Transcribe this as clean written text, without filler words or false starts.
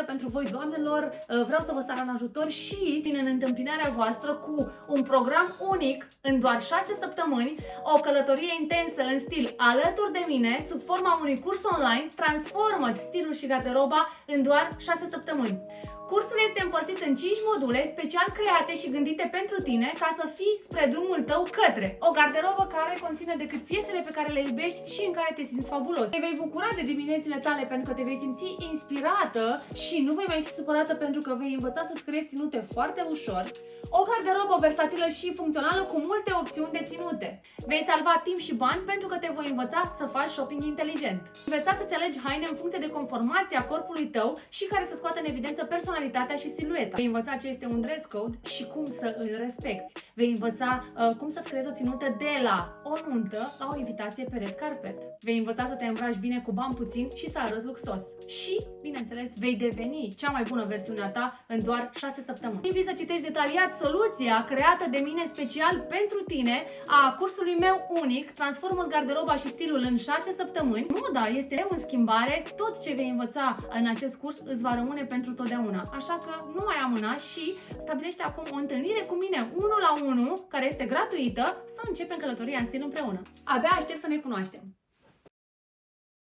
surpriză pentru voi, doamnelor. Vreau să vă sar în ajutor și vin în întâmpinarea voastră cu un program unic în doar 6 săptămâni, o călătorie intensă în stil alături de mine, sub forma unui curs online. Transformă-ți stilul și garderoba în doar 6 săptămâni. Cursul este împărțit în 5 module special create și gândite pentru tine ca să fii spre drumul tău către o garderobă care conține decât piesele pe care le iubești și în care te simți fabulos. Te vei bucura de diminețile tale pentru că te vei simți inspirată și nu vei mai fi supărată pentru că vei învăța să-ți creezi ținute foarte ușor. O garderobă versatilă și funcțională cu multe opțiuni de ținute. Vei salva timp și bani pentru că te voi învăța să faci shopping inteligent. Învăța să-ți alegi haine în funcție de conformația corpului tău și care să scoată în evidență personalitatea și silueta. Vei învăța ce este un dress code și cum să îl respecti. Vei învăța cum să-ți creezi o ținută de la o nuntă la o invitație pe red carpet. Vei învăța să te îmbraci bine cu bani puțin și să arăți luxos. Și, bineînțeles, vei deveni cea mai bună versiune a ta în doar 6 săptămâni. Invit să citești detaliat soluția creată de mine special pentru tine a cursului meu unic, Transformă-ți garderoba și stilul în 6 săptămâni. Moda este în schimbare, tot ce vei învăța în acest curs îți va rămâne pentru totdeauna. Așa că nu mai amâna și stabilește acum o întâlnire cu mine 1 la 1, care este gratuită, să începem călătoria în stil împreună. Abia aștept să ne cunoaștem!